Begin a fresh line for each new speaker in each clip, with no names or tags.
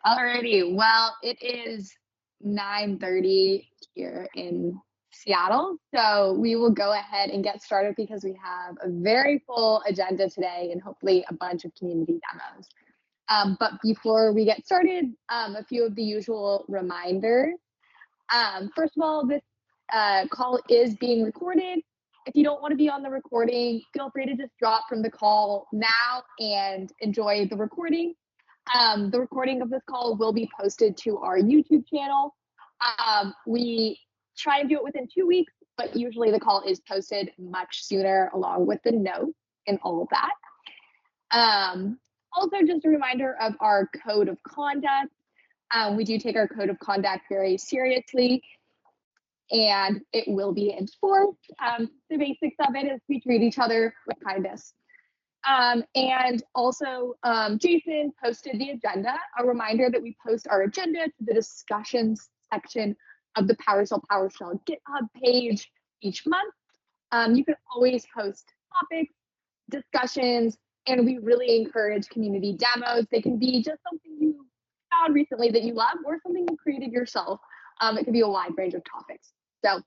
Alrighty, well, it is 9:30 here in Seattle, so we will go ahead and get started because we have a very full agenda today and hopefully a bunch of community demos. But before we get started, a few of the usual reminders. First of all, this call is being recorded. If you don't want to be on the recording, feel free to just drop from the call now and enjoy the recording. The recording of this call will be posted to our YouTube channel. We try and do it within 2 weeks, but usually the call is posted much sooner along with the note and all of that. Also, just a reminder of our code of conduct. We do take our code of conduct very seriously, and it will be enforced. The basics of it is we treat each other with kindness. And also, Jason posted the agenda, a reminder that we post our agenda to the discussions section of the PowerShell GitHub page each month. You can always post topics, discussions, and we really encourage community demos. They can be just something you found recently that you love or something you created yourself. It can be a wide range of topics. So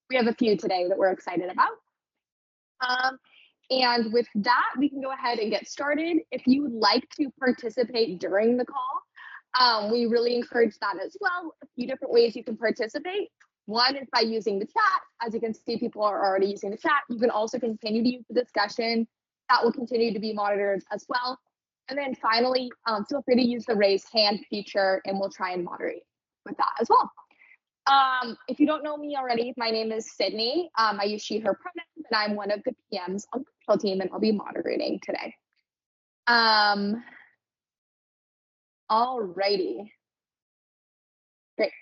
we have a few today that we're excited about. And with that, we can go ahead and get started. If you would like to participate during the call, we really encourage that as well. A few different ways you can participate. One is by using the chat. As you can see, people are already using the chat. You can also continue to use the discussion. That will continue to be monitored as well. And then finally, feel free to use the raise hand feature and we'll try and moderate with that as well. If you don't know me already, my name is Sydney. I use she, her pronouns, and I'm one of the PMs on the PowerShell team, and I'll be moderating today. Alrighty. Great,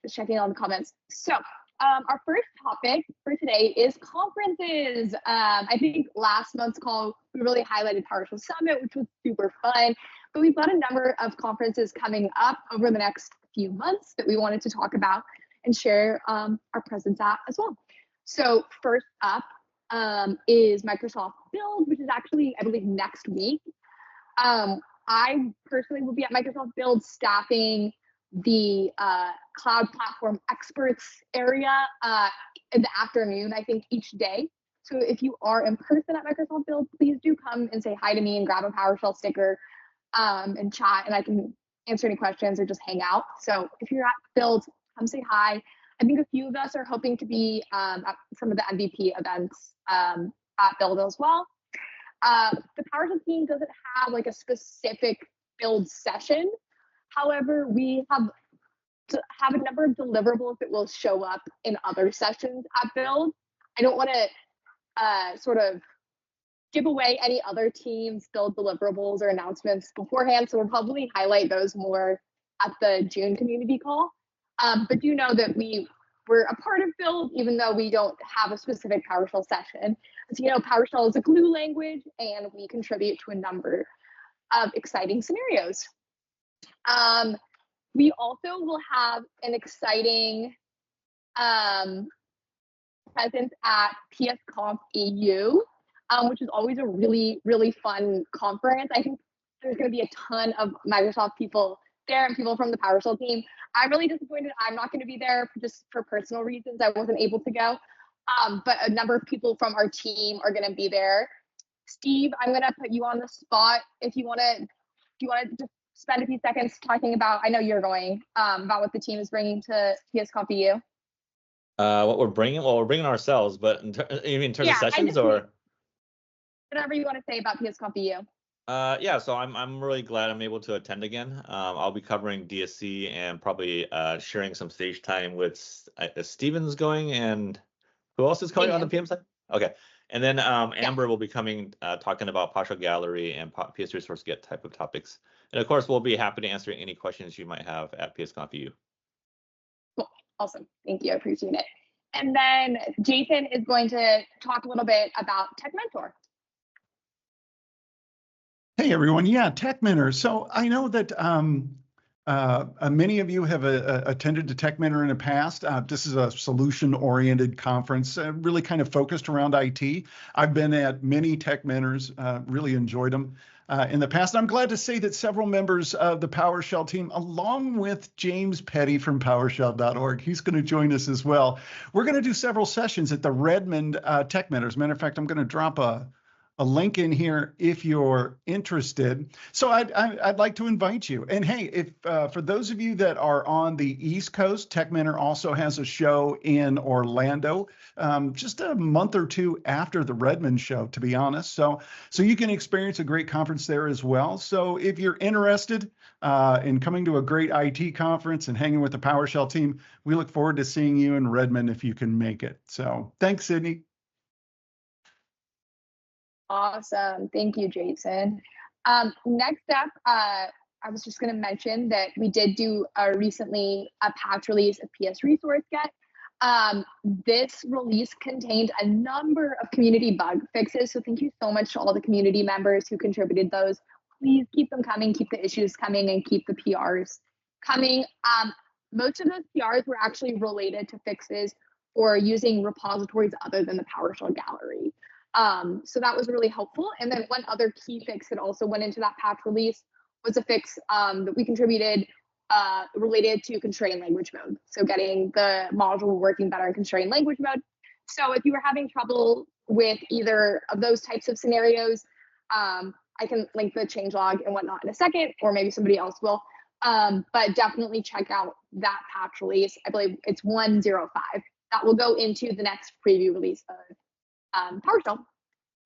just checking all the comments. So our first topic for today is conferences. I think last month's call, we really highlighted PowerShell Summit, which was super fun, but we've got a number of conferences coming up over the next few months that we wanted to talk about and share our presence at as well. So first up is Microsoft Build, which is actually, I believe, next week. I personally will be at Microsoft Build staffing the cloud platform experts area in the afternoon, I think, each day. So if you are in person at Microsoft Build, please do come and say hi to me and grab a PowerShell sticker and chat, and I can answer any questions or just hang out. So if you're at Build, come say hi. I think a few of us are hoping to be at some of the MVP events at Build as well. The PowerShell team doesn't have like a specific Build session. However, we have a number of deliverables that will show up in other sessions at Build. I don't want to sort of give away any other teams' Build deliverables or announcements beforehand, so we'll probably highlight those more at the June community call. But do know that we're a part of Build, even though we don't have a specific PowerShell session. As you know, PowerShell is a glue language, and we contribute to a number of exciting scenarios. We also will have an exciting presence at PSConf EU, which is always a really, really fun conference. I think there's going to be a ton of Microsoft people there and people from the PowerShell team. I'm really disappointed I'm not going to be there just for personal reasons. I wasn't able to go, but a number of people from our team are going to be there. Steve, I'm going to put you on the spot. If you want to just spend a few seconds talking about, I know you're going, about what the team is bringing to PSConf EU.
What we're bringing? Well, we're bringing ourselves, but you mean in terms of sessions or?
Whatever you want to say about PSConf EU.
Yeah, so I'm really glad I'm able to attend again. I'll be covering DSC and probably sharing some stage time with Steven's going, and who else is coming on the PM side? Okay, and then Amber will be coming talking about PowerShell Gallery and PSResourceGet type of topics. And of course, we'll be happy to answer any questions you might have at PSConf EU.
Cool, awesome, thank you, I appreciate it. And then Jason is going to talk a little bit about Tech Mentor.
Hey everyone, yeah, Tech Mentor. So I know that many of you have attended to Tech Mentor in the past. This is a solution-oriented conference, really kind of focused around IT. I've been at many Tech Mentors, really enjoyed them. in the past. I'm glad to say that several members of the PowerShell team, along with James Petty from PowerShell.org, he's going to join us as well. We're going to do several sessions at the Redmond Tech Minute. As a matter of fact, I'm going to drop a link in here if you're interested. So I'd like to invite you. And hey, if for those of you that are on the East Coast, Tech Mentor also has a show in Orlando, just a month or two after the Redmond show, to be honest. So you can experience a great conference there as well. So if you're interested in coming to a great IT conference and hanging with the PowerShell team, we look forward to seeing you in Redmond if you can make it. So thanks, Sydney.
Awesome. Thank you, Jason. Next up, I was just going to mention that we did do recently a patch release of PSResourceGet. This release contained a number of community bug fixes. So thank you so much to all the community members who contributed those. Please keep them coming, keep the issues coming, and keep the PRs coming. Most of those PRs were actually related to fixes or using repositories other than the PowerShell gallery. So that was really helpful. And then one other key fix that also went into that patch release was a fix that we contributed related to constrained language mode. So getting the module working better in constrained language mode. So if you were having trouble with either of those types of scenarios, I can link the changelog and whatnot in a second, or maybe somebody else will. But definitely check out that patch release. I believe it's 105. That will go into the next preview release of PowerShell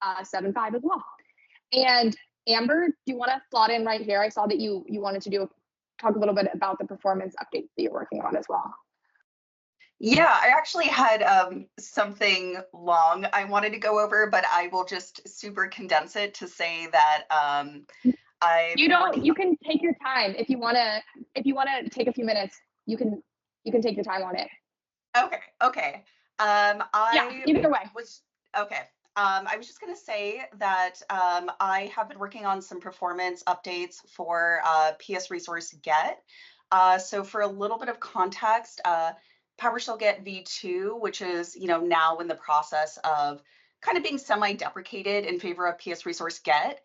7.5 as well. And Amber, do you want to slot in right here? I saw that you wanted to talk a little bit about the performance updates that you're working on as well.
Yeah, I actually had something long I wanted to go over, but I will just super condense it to say that
you can take your time if you want to take a few minutes. You can take your time on it.
Okay.
Either way.
I was just going to say that I have been working on some performance updates for PSResourceGet. So for a little bit of context, PowerShell V2, which is now in the process of kind of being semi-deprecated in favor of PSResourceGet,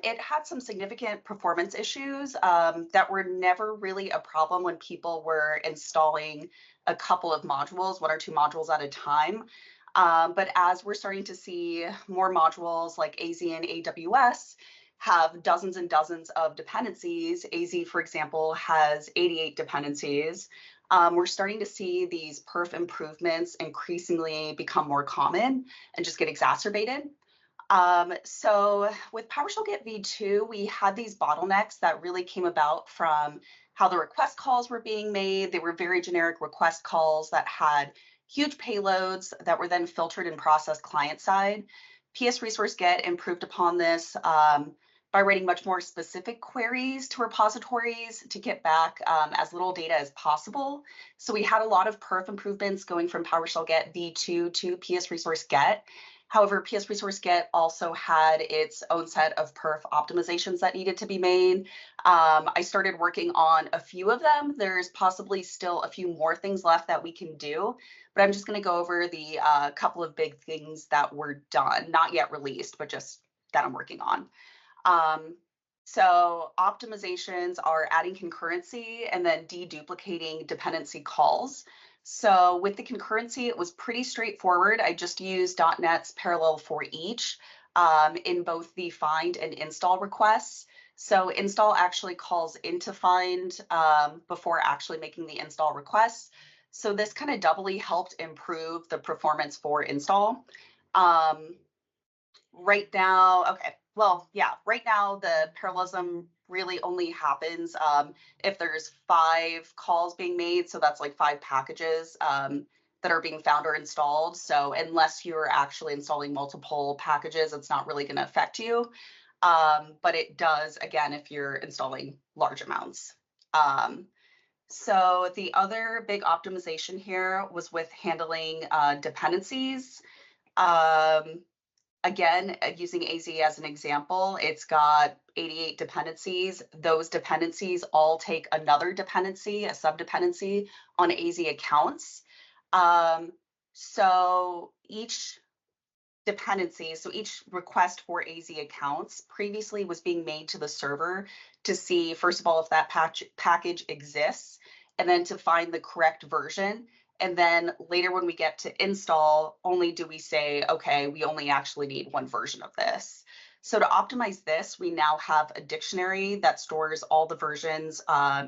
it had some significant performance issues that were never really a problem when people were installing a couple of modules, 1 or 2 modules at a time. But as we're starting to see more modules like AZ and AWS have dozens and dozens of dependencies, AZ, for example, has 88 dependencies, we're starting to see these perf improvements increasingly become more common and just get exacerbated. So with PowerShell V2, we had these bottlenecks that really came about from how the request calls were being made. They were very generic request calls that had huge payloads that were then filtered and processed client side. PSResourceGet improved upon this by writing much more specific queries to repositories to get back as little data as possible. So we had a lot of perf improvements going from PowerShell V2 to PSResourceGet. However, PSResourceGet also had its own set of perf optimizations that needed to be made. I started working on a few of them. There's possibly still a few more things left that we can do, but I'm just going to go over the couple of big things that were done, not yet released, but just that I'm working on. So optimizations are adding concurrency and then deduplicating dependency calls. So with the concurrency, it was pretty straightforward. I just used .NET's parallel for each in both the find and install requests. So install actually calls into find before actually making the install requests. So this kind of doubly helped improve the performance for install. Right now, right now the parallelism really only happens if there's 5 calls being made. So that's like 5 packages that are being found or installed. So unless you're actually installing multiple packages, it's not really going to affect you. But it does, again, if you're installing large amounts. So the other big optimization here was with handling dependencies. Again, using AZ as an example, it's got 88 dependencies. Those dependencies all take another dependency, a subdependency on AZ accounts. So each dependencies. So each request for AZ accounts previously was being made to the server to see, first of all, if that package exists, and then to find the correct version. And then later when we get to install, only do we say, okay, we only actually need one version of this. So to optimize this, we now have a dictionary that stores all the versions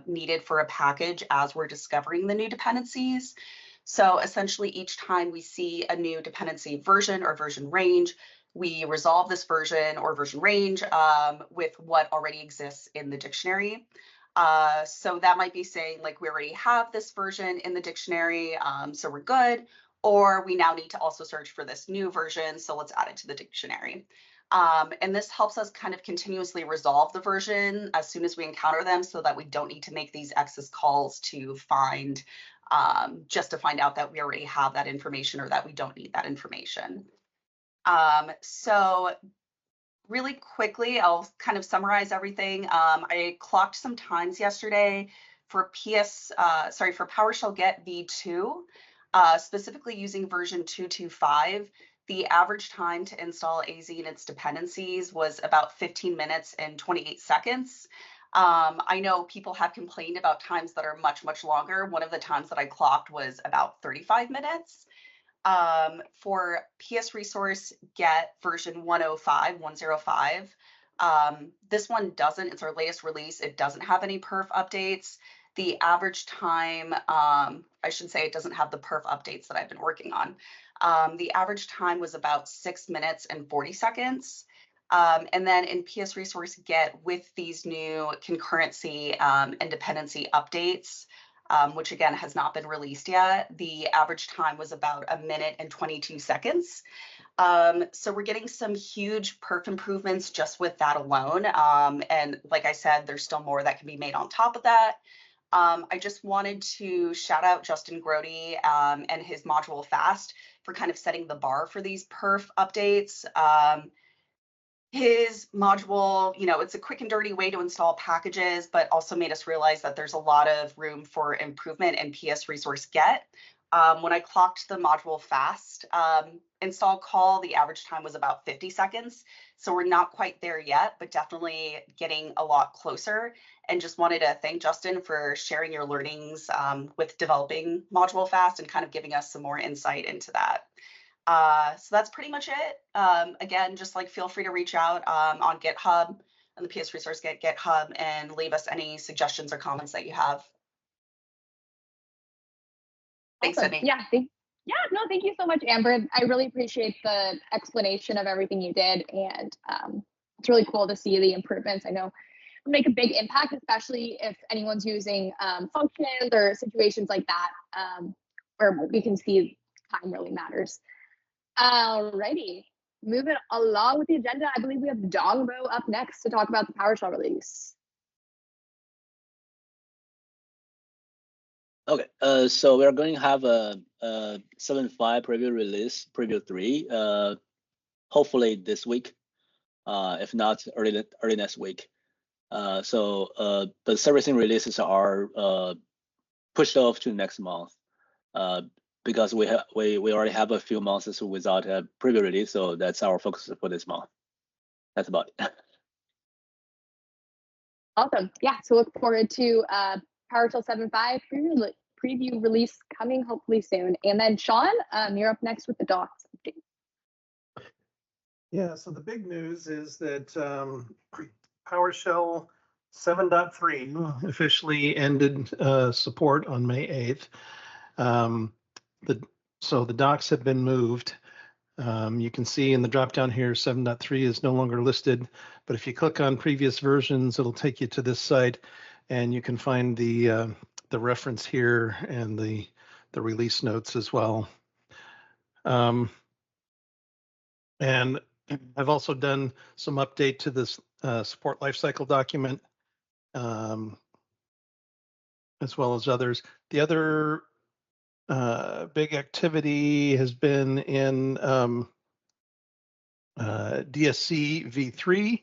needed for a package as we're discovering the new dependencies. So essentially, each time we see a new dependency version or version range, we resolve this version or version range with what already exists in the dictionary. So that might be saying, like, we already have this version in the dictionary, so we're good, or we now need to also search for this new version, so let's add it to the dictionary. And this helps us kind of continuously resolve the version as soon as we encounter them, so that we don't need to make these access calls to find, just to find out that we already have that information or that we don't need that information. So really quickly, I'll kind of summarize everything. I clocked some times yesterday for PowerShell Get V2, specifically using version 2.2.5. The average time to install AZ and its dependencies was about 15 minutes and 28 seconds. I know people have complained about times that are much, much longer. One of the times that I clocked was about 35 minutes. For PSResourceGet version 105, this one doesn't, it's our latest release. It doesn't have any perf updates. The average time, I should say it doesn't have the perf updates that I've been working on. The average time was about 6 minutes and 40 seconds. And then in PSResourceGet, with these new concurrency and dependency updates, which again has not been released yet, the average time was about 1 minute and 22 seconds. So we're getting some huge perf improvements just with that alone. And like I said, there's still more that can be made on top of that. I just wanted to shout out Justin Grody and his module Fast for kind of setting the bar for these perf updates. His module, it's a quick and dirty way to install packages, but also made us realize that there's a lot of room for improvement in PSResourceGet. When I clocked the module Fast install call, the average time was about 50 seconds. So we're not quite there yet, but definitely getting a lot closer. And just wanted to thank Justin for sharing your learnings with developing module Fast and kind of giving us some more insight into that. So that's pretty much it. Again, just like feel free to reach out on GitHub, on the PSResourceGet GitHub, and leave us any suggestions or comments that you have. Thanks,
Awesome.
Sydney.
Thank you so much, Amber. I really appreciate the explanation of everything you did, and it's really cool to see the improvements. I know it'll make a big impact, especially if anyone's using functions or situations like that, where we can see time really matters. Alrighty, moving along with the agenda, I believe we have Dongbo up next to talk about the PowerShell release.
Okay, so we're going to have a 7.5 preview release, preview 3, hopefully this week, if not early next week. So the servicing releases are pushed off to next month because we already have a few months without a preview release, so that's our focus for this month. That's about it.
Awesome. Yeah, so look forward to PowerShell 7.5 preview release coming hopefully soon. And then Sean, you're up next with the docs update.
Yeah, so the big news is that PowerShell 7.3 officially ended support on May 8th. So the docs have been moved. You can see in the drop-down here, 7.3 is no longer listed, but if you click on previous versions, it'll take you to this site, and you can find the reference here and the release notes as well. And I've also done some update to this support lifecycle document, as well as others. The other big activity has been in DSC V3,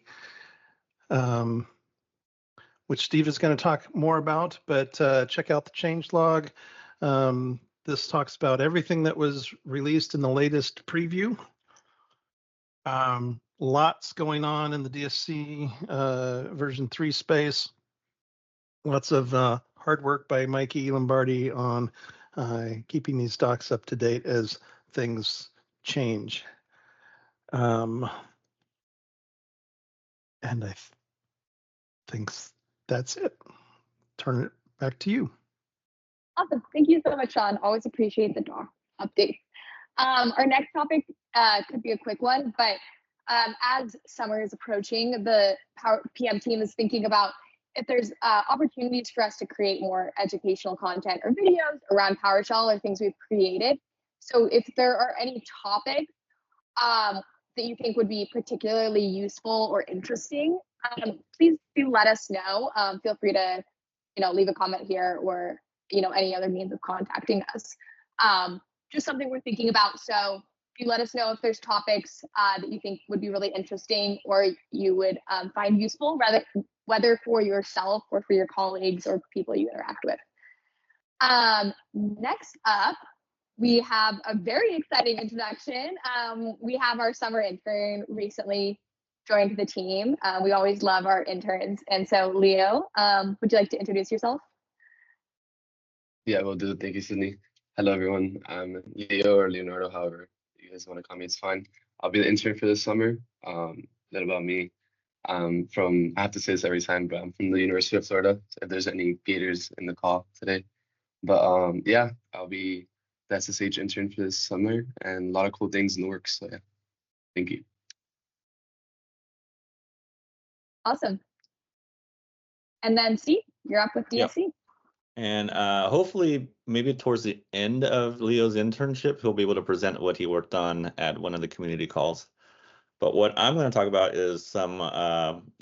which Steve is going to talk more about, but check out the changelog. This talks about everything that was released in the latest preview. Lots going on in the DSC version 3 space. Lots of hard work by Mikey Lombardi on keeping these docs up to date as things change. And I think that's it. Turn it back to you.
Awesome. Thank you so much, Sean. Always appreciate the doc update. Our next topic could be a quick one, but as summer is approaching, the PM team is thinking about if there's opportunities for us to create more educational content or videos around PowerShell or things we've created. So if there are any topics that you think would be particularly useful or interesting, please do let us know. Feel free to, leave a comment here or, any other means of contacting us. Just something we're thinking about. So if you let us know if there's topics that you think would be really interesting or you would find useful, whether for yourself or for your colleagues or people you interact with. Next up, we have a very exciting introduction. We have our summer intern recently joined the team. We always love our interns. And so Leo, would you like to introduce yourself?
Yeah, will do. Thank you, Sydney. Hello, everyone. I'm Leo or Leonardo, however you guys want to call me, it's fine. I'll be the intern for this summer. A little about me. I have to say this every time, but I'm from the University of Florida. So if there's any Gators in the call today. But yeah, I'll be the SSH intern for this summer and a lot of cool things in the works. So yeah, thank you.
Awesome. And then Steve, you're up with DSC.
Yep. And hopefully, maybe towards the end of Leo's internship, he'll be able to present what he worked on at one of the community calls. But what I'm going to talk about is some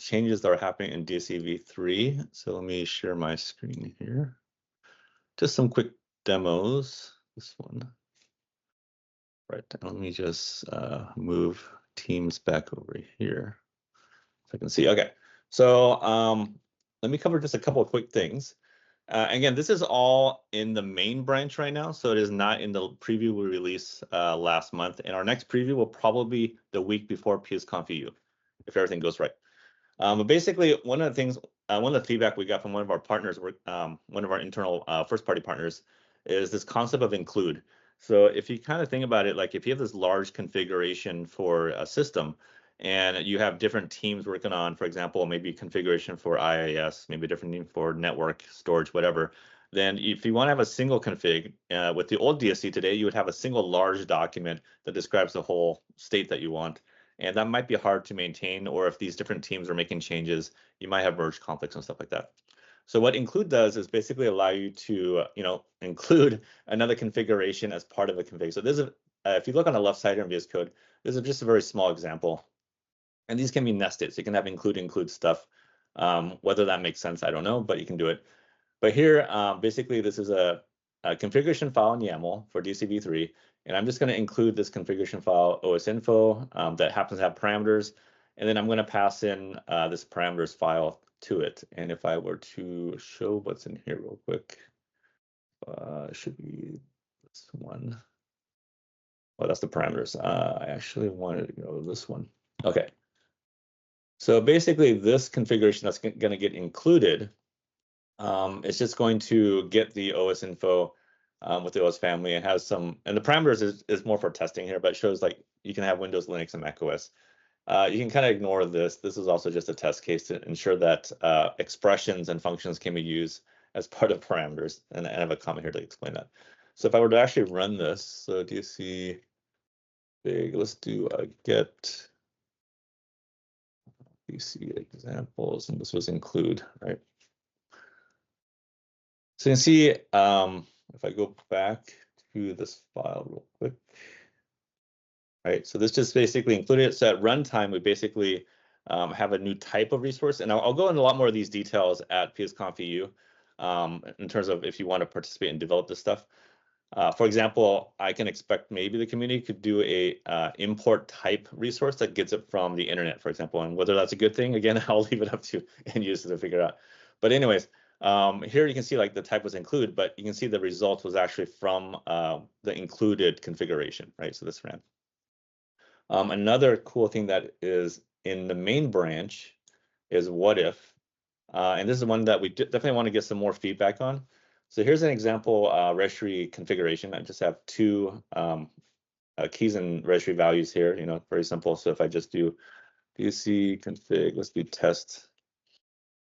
changes that are happening in DSC V3. So let me share my screen here. Just some quick demos. This one. Right. Let me just move Teams back over here so I can see. Okay. So let me cover just a couple of quick things. Again, this is all in the main branch right now, so it is not in the preview we released last month. And our next preview will probably be the week before PSConf if everything goes right. But basically, one of the feedback we got from one of our partners, one of our internal first-party partners, is this concept of include. So if you kind of think about it, like if you have this large configuration for a system, and you have different teams working on, for example, maybe configuration for IIS, maybe a different name for network, storage, whatever, then if you want to have a single config, with the old DSC today, you would have a single large document that describes the whole state that you want. And that might be hard to maintain, or if these different teams are making changes, you might have merge conflicts and stuff like that. So what include does is basically allow you to, include another configuration as part of a config. So this is, if you look on the left side here in VS Code, this is just a very small example. And these can be nested, so you can have include stuff. Whether that makes sense, I don't know, but you can do it. But here, basically, this is a configuration file in YAML for DSC V3, and I'm just going to include this configuration file osinfo that happens to have parameters, and then I'm going to pass in this parameters file to it. And if I were to show what's in here real quick, it should be this one. Well, that's the parameters. I actually wanted to go to this one. Okay. So basically, this configuration that's going to get included, it's just going to get the OS info with the OS family. It has some, and the parameters is more for testing here, but it shows like you can have Windows, Linux, and Mac OS. You can kind of ignore this. This is also just a test case to ensure that expressions and functions can be used as part of parameters. And I have a comment here to explain that. So if I were to actually run this, so DSC big, let's do a get. You see examples, and this was include, right? So you can see, if I go back to this file real quick, right? So this just basically included it. So at runtime, we basically have a new type of resource, and I'll go into a lot more of these details at PSConf in terms of if you want to participate and develop this stuff. For example, I can expect maybe the community could do a import type resource that gets it from the internet, for example, and whether that's a good thing, again, I'll leave it up to end users to figure out. But anyways, here you can see like the type was include, but you can see the result was actually from the included configuration, right? So this ran. Another cool thing that is in the main branch is what if, and this is one that we definitely want to get some more feedback on. So here's an example registry configuration. I just have two keys and registry values here, very simple. So if I just do DSC config, let's do test.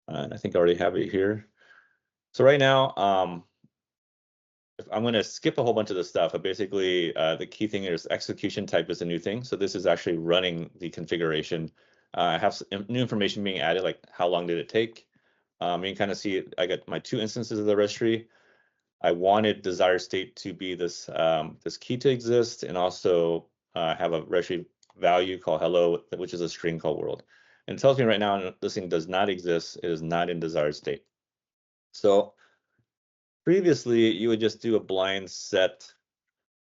And I think I already have it here. So right now, if I'm going to skip a whole bunch of the stuff, but basically the key thing is execution type is a new thing. So this is actually running the configuration. I have new information being added, like how long did it take? You can kind of see I got my two instances of the registry. I wanted desired state to be this this key to exist, and also have a registry value called hello, which is a string called world. And it tells me right now this thing does not exist. It is not in desired state. So previously, you would just do a blind set,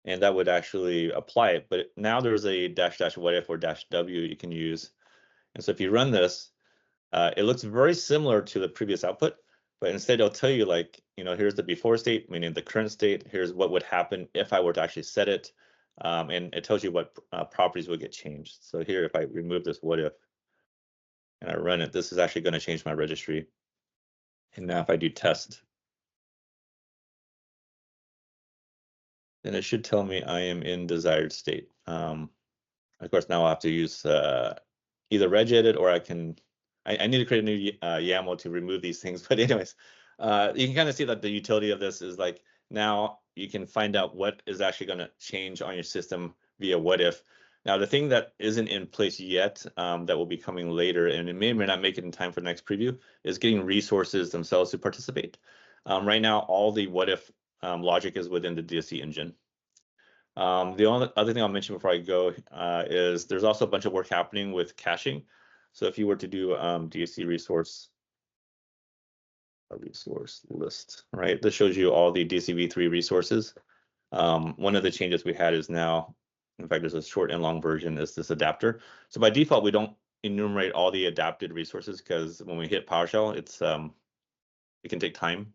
and that would actually apply it. But now there's a -- what if or -w you can use. And so if you run this, it looks very similar to the previous output, but instead it'll tell you like, here's the before state, meaning the current state. Here's what would happen if I were to actually set it. And it tells you what properties would get changed. So here, if I remove this what if and I run it, this is actually going to change my registry. And now if I do test, then it should tell me I am in desired state. Of course, now I'll have to use either regedit, or I need to create a new YAML to remove these things. But anyways, you can kind of see that the utility of this is like now you can find out what is actually going to change on your system via what if. Now, the thing that isn't in place yet that will be coming later, and it may or may not make it in time for the next preview, is getting resources themselves to participate. Right now, all the what if logic is within the DSC engine. The only other thing I'll mention before I go is there's also a bunch of work happening with caching. So if you were to do DSC resource list, right? This shows you all the DSC V3 resources. One of the changes we had is now, in fact, there's a short and long version, is this adapter. So by default, we don't enumerate all the adapted resources because when we hit PowerShell, it can take time.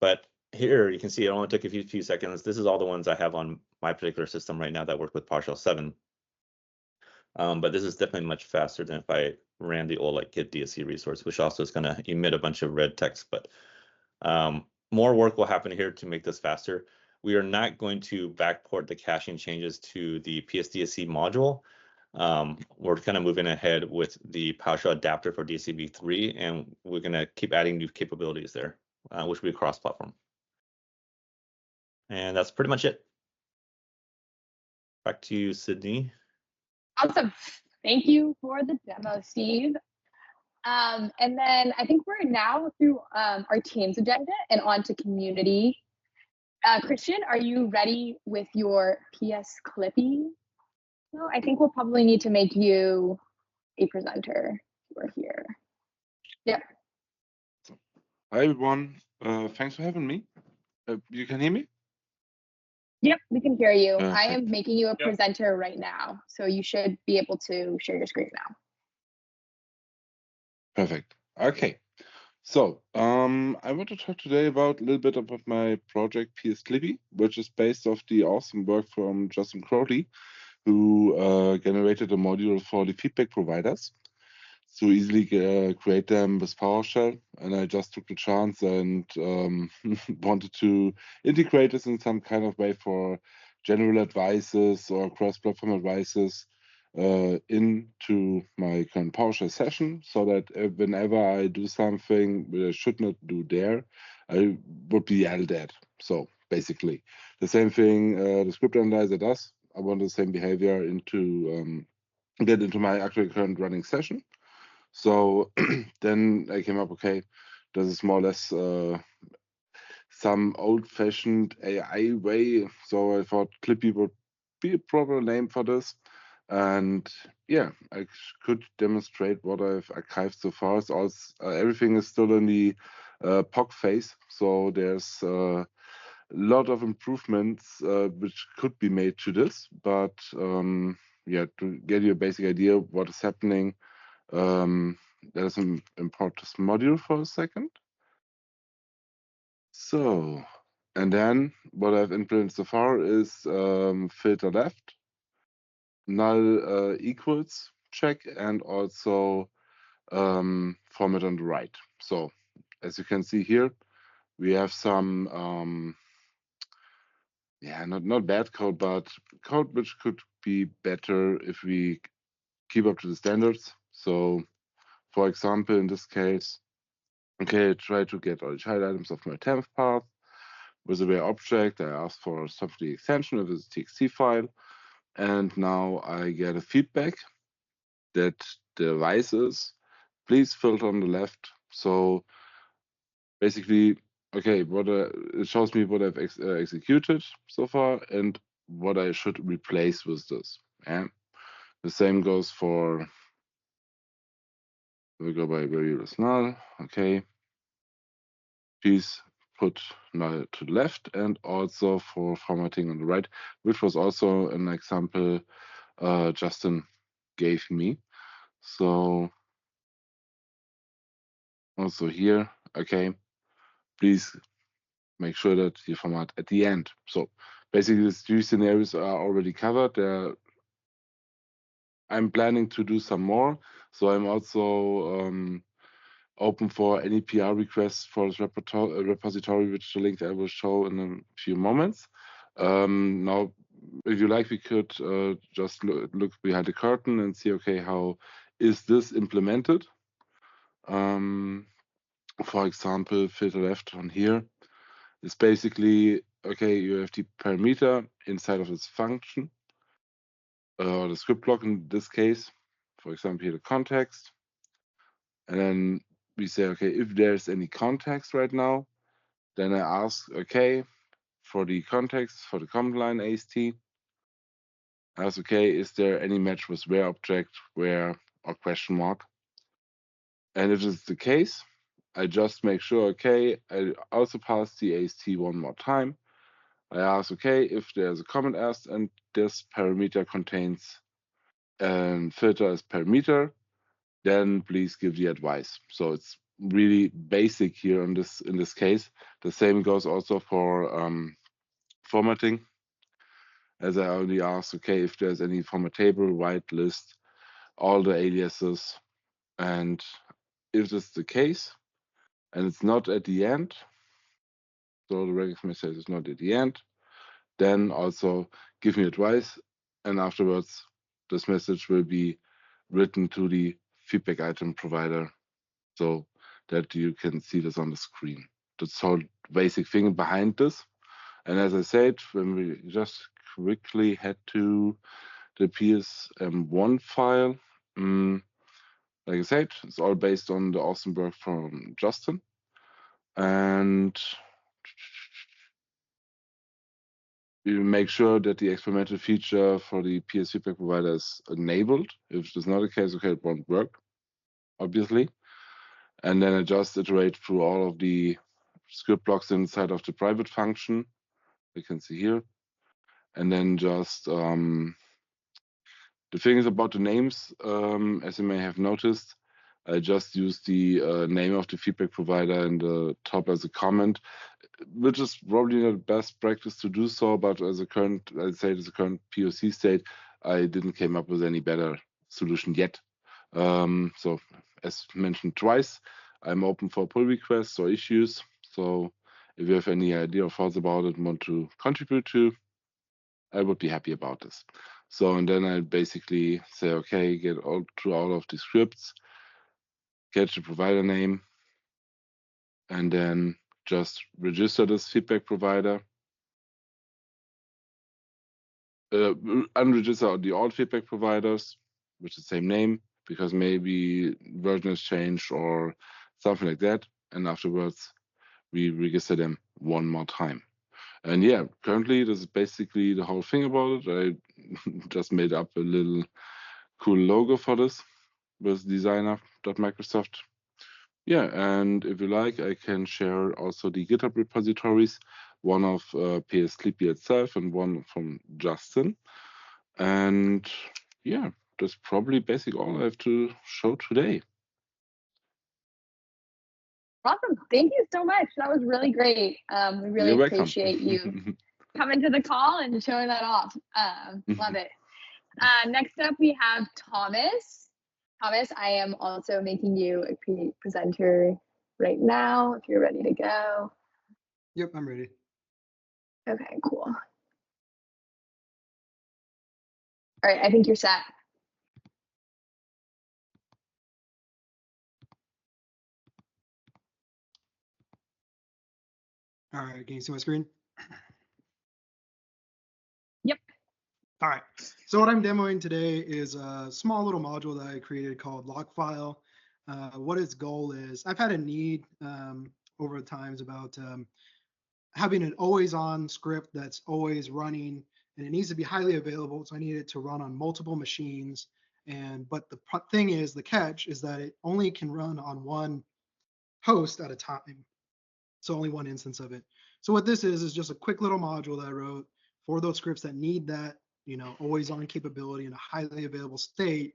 But here you can see it only took a few seconds. This is all the ones I have on my particular system right now that work with PowerShell 7. But this is definitely much faster than if I ran the old like get DSC resource, which also is going to emit a bunch of red text. But more work will happen here to make this faster. We are not going to backport the caching changes to the PSDSC module. We're kind of moving ahead with the PowerShell adapter for DSC V3, and we're going to keep adding new capabilities there, which will be cross-platform. And that's pretty much it. Back to you, Sydney.
Awesome. Thank you for the demo, Steve. And then I think we're now through our team's agenda and on to community. Christian, are you ready with your PSClippy? Well, I think we'll probably need to make you a presenter. We're here. Yep.
Hi, everyone. Thanks for having me. You can hear me?
Yep, we can hear you.
Perfect.
I am making you a presenter right now, so you should be able to share your screen now.
Perfect. Okay. So I want to talk today about a little bit about my project PSClippy, which is based off the awesome work from Justin Crowley, who generated a module for the feedback providers to easily create them with PowerShell. And I just took the chance and wanted to integrate this in some kind of way for general advices or cross-platform advices into my current PowerShell session, so that whenever I do something that I should not do there, I would be yelled at. So basically, the same thing the script analyzer does. I want the same behavior into get into my actual current running session. So then I came up, okay, this is more or less some old-fashioned AI way. So I thought Clippy would be a proper name for this. And yeah, I could demonstrate what I've archived so far. So everything is still in the POC phase. So there's a lot of improvements which could be made to this. But yeah, to get you a basic idea of what is happening, let us import this module for a second. So, and then what I've implemented so far is filter left. null equals check and also format on the right. So as you can see here, we have some yeah, not bad code, but code which could be better if we keep up to the standards. So for example, in this case, okay, I try to get all the child items of my temp path with a where object. I ask for some the extension of this txt file, and now I get a feedback that the device is please filter on the left. So basically, okay, it shows me what I've executed so far and what I should replace with this. And the same goes for, we go by variables null, okay. Please put null to the left, and also for formatting on the right, which was also an example Justin gave me. So also here, okay, please make sure that you format at the end. So basically these three scenarios are already covered. I'm planning to do some more. So I'm also open for any PR requests for this repository, which the link I will show in a few moments. Now, if you like, we could just look behind the curtain and see, okay, how is this implemented? For example, filter left on here is basically, okay, you have the parameter inside of this function, or the script block in this case, for example, here the context. And then we say, okay, if there's any context right now, then I ask, okay, for the context, for the command line AST, I ask, okay, is there any match with where object, where, or question mark? And if it's the case, I just make sure, okay, I also pass the AST one more time. I ask, okay, if there's a comment asked and this parameter contains filter as parameter, then please give the advice. So it's really basic here in this case. The same goes also for formatting, as I already asked, okay, if there's any format table, whitelist, all the aliases, and if this is the case, and it's not at the end, so the regex message is not at the end, then also give me advice, and afterwards this message will be written to the feedback item provider so that you can see this on the screen. That's the whole basic thing behind this. And as I said, when we just quickly head to the PSM1 file, like I said, it's all based on the awesome work from Justin. And we make sure that the experimental feature for the PS feedback provider is enabled. If it's not the case, okay, it won't work, obviously. And then I just iterate through all of the script blocks inside of the private function. You can see here. And then just the thing is about the names, as you may have noticed, I just use the name of the feedback provider in the top as a comment, which is probably not the best practice to do so, but as a current, I'd say as a current POC state, I didn't came up with any better solution yet. So as mentioned twice, I'm open for pull requests or issues. So if you have any idea or thoughts about it and want to contribute to, I would be happy about this. So, and then I basically say, okay, get through all of the scripts, get the provider name, and then just register this feedback provider. Unregister the old feedback providers with the same name, because maybe version has changed or something like that. And afterwards, we register them one more time. And yeah, currently this is basically the whole thing about it. I just made up a little cool logo for this with designer.microsoft. Yeah, and if you like, I can share also the GitHub repositories, one of PSClippy itself and one from Justin. And yeah, that's probably basically all I have to show today.
Awesome. Thank you so much. That was really great. We really appreciate you coming to the call and showing that off. Love it. Next up, we have Thomas. Thomas, I am also making you a presenter right now, if you're ready to go.
Yep, I'm ready.
Okay, cool. All right, I think you're set.
All right, can you see my screen?
Yep.
All right, so what I'm demoing today is a small little module that I created called logfile. What its goal is, I've had a need over times about having an always on script that's always running, and it needs to be highly available. So I need it to run on multiple machines. But the thing is, the catch is that it only can run on one host at a time. So only one instance of it. So what this is just a quick little module that I wrote for those scripts that need that, always on capability in a highly available state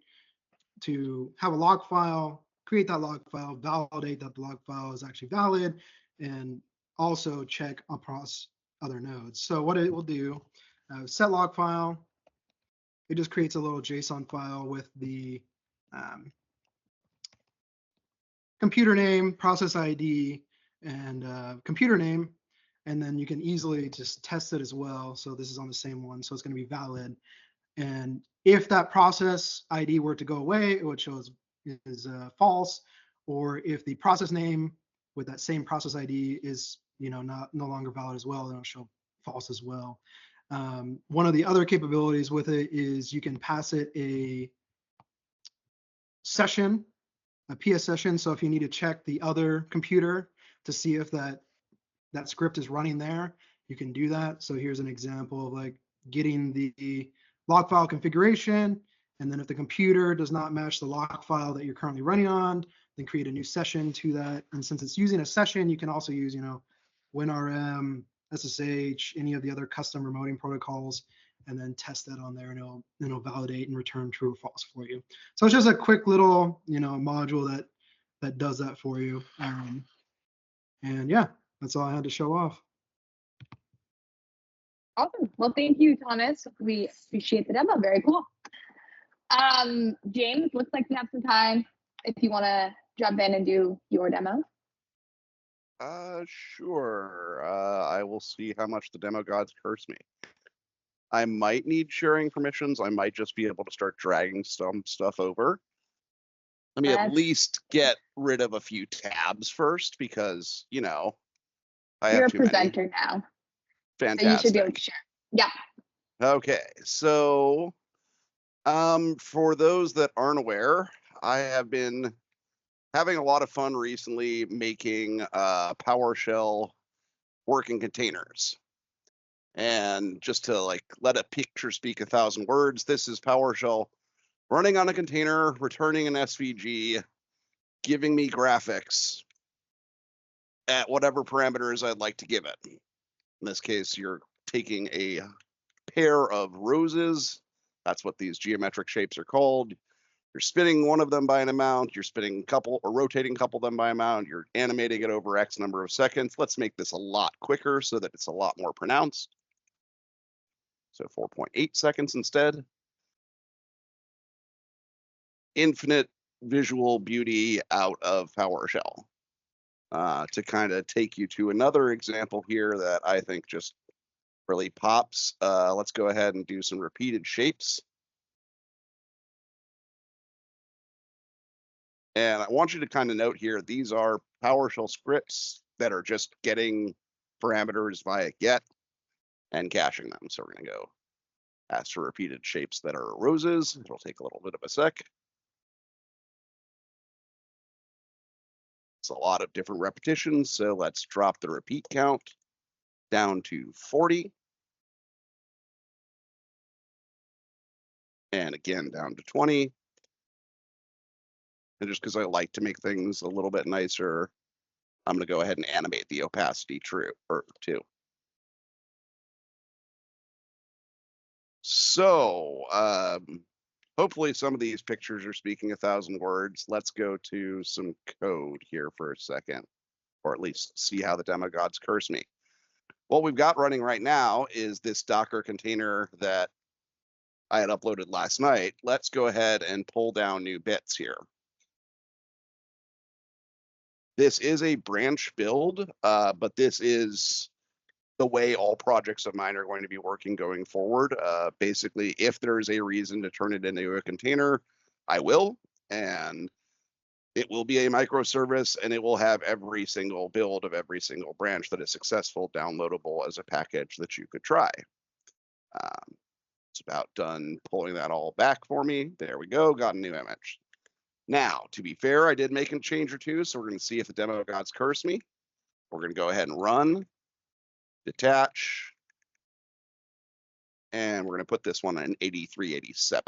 to have a log file, create that log file, validate that the log file is actually valid, and also check across other nodes. So what it will do, set log file, it just creates a little JSON file with the computer name, process ID, and computer name, and then you can easily just test it as well. So this is on the same one, so it's going to be valid. And if that process ID were to go away, it would show is false. Or if the process name with that same process ID is no longer valid as well, then it'll show false as well. One of the other capabilities with it is you can pass it a session, a PS session. So if you need to check the other computer to see if that script is running there, you can do that. So here's an example of like getting the log file configuration, and then if the computer does not match the log file that you're currently running on, then create a new session to that. And since it's using a session, you can also use WinRM, SSH, any of the other custom remoting protocols, and then test that on there, and it'll validate and return true or false for you. So it's just a quick little module that does that for you. And yeah, that's all I had to show off.
Awesome. Well, thank you, Thomas. We appreciate the demo. Very cool. James, looks like we have some time if you want to jump in and do your demo.
Sure. I will see how much the demo gods curse me. I might need sharing permissions. I might just be able to start dragging some stuff over. Let me at least get rid of a few tabs first, because, I have
You're a
too many.
presenter now.
Fantastic.
So you should be able to share. Yeah.
Okay, so for those that aren't aware, I have been having a lot of fun recently making PowerShell working containers. And just to let a picture speak 1,000 words, this is PowerShell running on a container, returning an SVG, giving me graphics at whatever parameters I'd like to give it. In this case, you're taking a pair of roses. That's what these geometric shapes are called. You're spinning one of them by an amount. You're spinning a couple or rotating a couple of them by amount. You're animating it over X number of seconds. Let's make this a lot quicker so that it's a lot more pronounced. So 4.8 seconds instead. Infinite visual beauty out of PowerShell. To kind of take you to another example here that I think just really pops. Let's go ahead and do some repeated shapes. And I want you to kind of note here, these are PowerShell scripts that are just getting parameters via get and caching them. So we're going to go ask for repeated shapes that are roses. It'll take a little bit of a sec. It's a lot of different repetitions, so let's drop the repeat count down to 40. And again, down to 20. And just because I like to make things a little bit nicer, I'm going to go ahead and animate the opacity too. So hopefully some of these pictures are speaking 1,000 words. Let's go to some code here for a second, or at least see how the demo gods curse me. What we've got running right now is this Docker container that I had uploaded last night. Let's go ahead and pull down new bits here. This is a branch build, but this is the way all projects of mine are going to be working going forward. Basically, if there's a reason to turn it into a container, I will, and it will be a microservice, and it will have every single build of every single branch that is successful downloadable as a package that you could try. It's about done pulling that all back for me. There we go, got a new image. Now, to be fair, I did make a change or two, so we're going to see if the demo gods curse me. We're going to go ahead and run, detach, and we're going to put this one in 8387.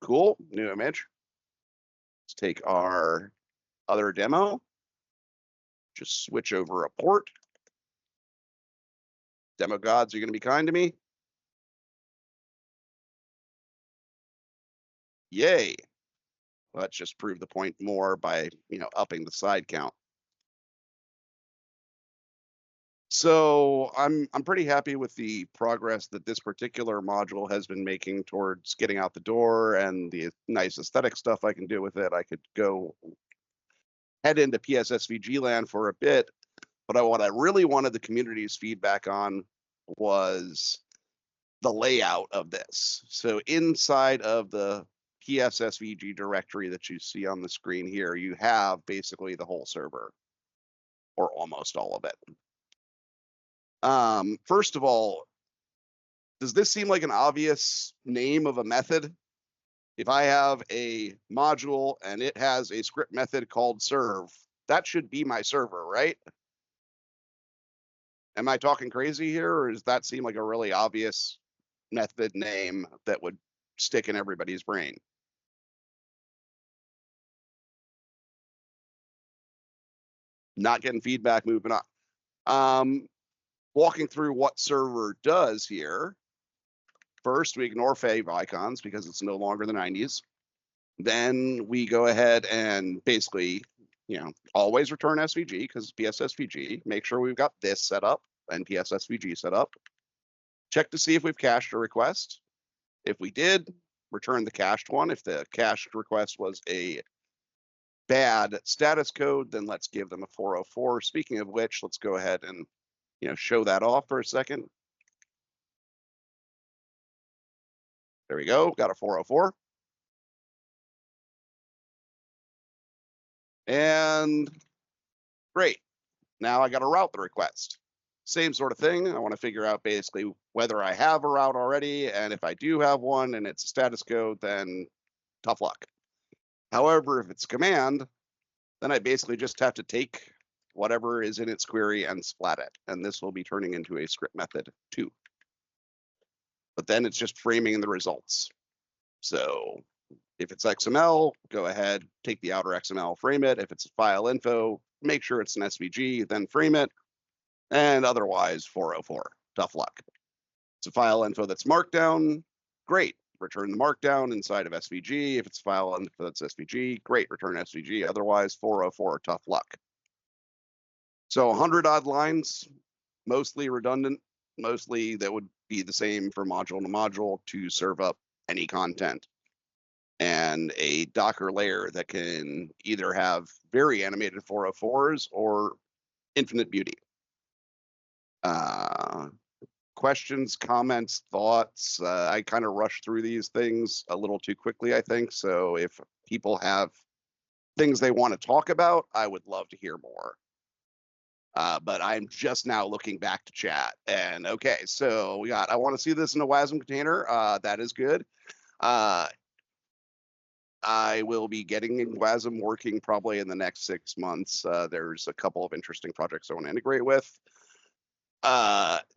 Cool, new image. Let's take our other demo, just switch over a port. Demo gods, are you going to be kind to me? Yay. Let's just prove the point more by, upping the side count. So I'm pretty happy with the progress that this particular module has been making towards getting out the door and the nice aesthetic stuff I can do with it. I could go head into PSSVG land for a bit, but what I really wanted the community's feedback on was the layout of this. So inside of the PSSVG directory that you see on the screen here, you have basically the whole server, or almost all of it. First of all, does this seem like an obvious name of a method? If I have a module and it has a script method called serve, that should be my server, right? Am I talking crazy here, or does that seem like a really obvious method name that would stick in everybody's brain? Not getting feedback, moving on. Walking through what server does here. First, we ignore fav icons because it's no longer the 90s. Then we go ahead and basically, always return SVG because it's PSSVG. Make sure we've got this set up and PSSVG set up. Check to see if we've cached a request. If we did, return the cached one. If the cached request was a bad status code, then let's give them a 404. Speaking of which, let's go ahead and show that off for a second. There we go, got a 404. And great, now I got to route the request. Same sort of thing, I want to figure out basically whether I have a route already, and if I do have one and it's a status code, then tough luck. However, if it's a command, then I basically just have to take whatever is in its query and splat it. And this will be turning into a script method too. But then it's just framing the results. So if it's XML, go ahead, take the outer XML, frame it. If it's file info, make sure it's an SVG, then frame it. And otherwise 404, tough luck. It's a file info that's markdown, great. Return the markdown inside of SVG. If it's file info that's SVG, great, return SVG. Otherwise 404, tough luck. So 100 odd lines, mostly redundant, mostly that would be the same for module to module to serve up any content. And a Docker layer that can either have very animated 404s or infinite beauty. Questions, comments, thoughts. I kind of rushed through these things a little too quickly, I think. So if people have things they want to talk about, I would love to hear more. But I'm just now looking back to chat. And okay, so we got, I want to see this in a WASM container. That is good. I will be getting WASM working probably in the next 6 months. There's a couple of interesting projects I want to integrate with.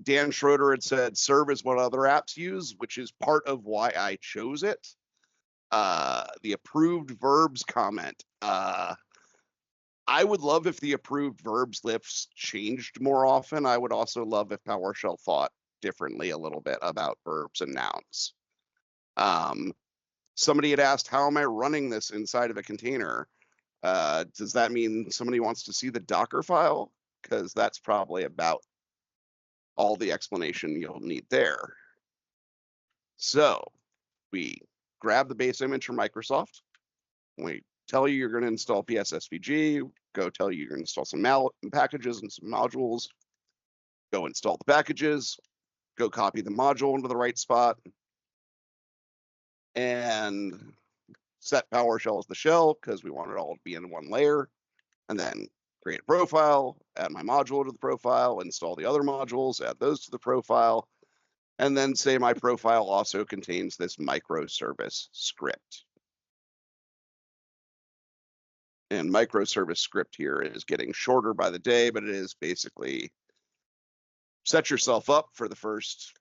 Dan Schroeder had said serve is what other apps use, which is part of why I chose it. The approved verbs comment. I would love if the approved verbs lifts changed more often. I would also love if PowerShell thought differently a little bit about verbs and nouns. Somebody had asked, how am I running this inside of a container? Does that mean somebody wants to see the Docker file? Because that's probably about all the explanation you'll need there. So we grab the base image from Microsoft. We tell you you're going to install PSSVG, go tell you you're going to install some packages and some modules, go install the packages, go copy the module into the right spot, and set PowerShell as the shell because we want it all to be in one layer, and then create a profile, add my module to the profile, install the other modules, add those to the profile, and then say my profile also contains this microservice script. And microservice script here is getting shorter by the day, but it is basically set yourself up for the first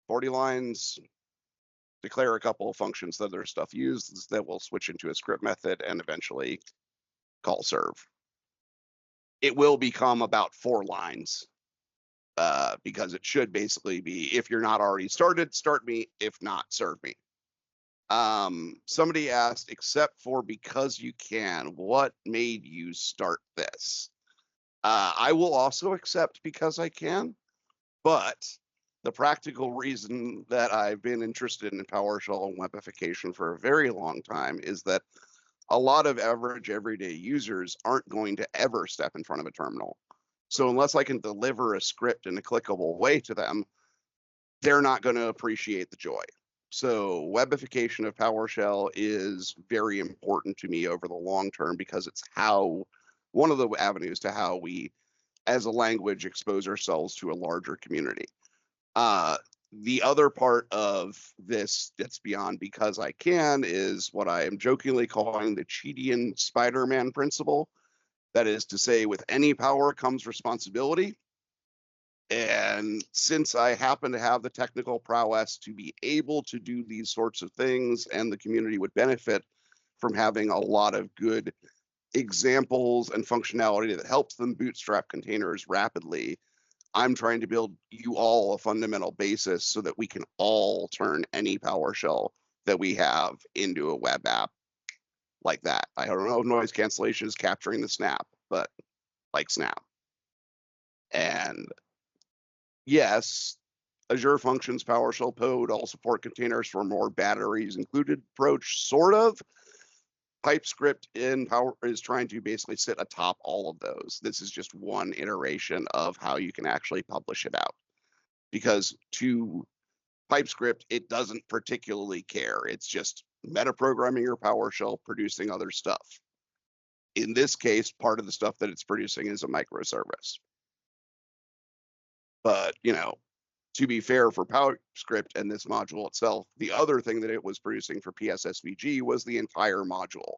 40 lines, declare a couple of functions that there's stuff used that will switch into a script method and eventually call serve. It will become about 4 lines because it should basically be, if you're not already started, start me. If not, serve me. Somebody asked, except for because you can, what made you start this? I will also accept because I can, but the practical reason that I've been interested in PowerShell and webification for a very long time is that a lot of average everyday users aren't going to ever step in front of a terminal. So unless I can deliver a script in a clickable way to them, they're not going to appreciate the joy. So webification of PowerShell is very important to me over the long term because it's one of the avenues to how we, as a language, expose ourselves to a larger community. The other part of this that's beyond because I can is what I am jokingly calling the Cheatian Spider-Man principle. That is to say, with any power comes responsibility. And since I happen to have the technical prowess to be able to do these sorts of things, and the community would benefit from having a lot of good examples and functionality that helps them bootstrap containers rapidly, I'm trying to build you all a fundamental basis so that we can all turn any PowerShell that we have into a web app like that. I don't know if noise cancellation is capturing the snap, but like snap. And yes, Azure Functions PowerShell Pod all support containers for more batteries included approach, sort of. PipeScript in Power is trying to basically sit atop all of those. This is just one iteration of how you can actually publish it out. Because to PipeScript, it doesn't particularly care. It's just metaprogramming your PowerShell, producing other stuff. In this case, part of the stuff that it's producing is a microservice. But, to be fair for PowerScript and this module itself, the other thing that it was producing for PSSVG was the entire module,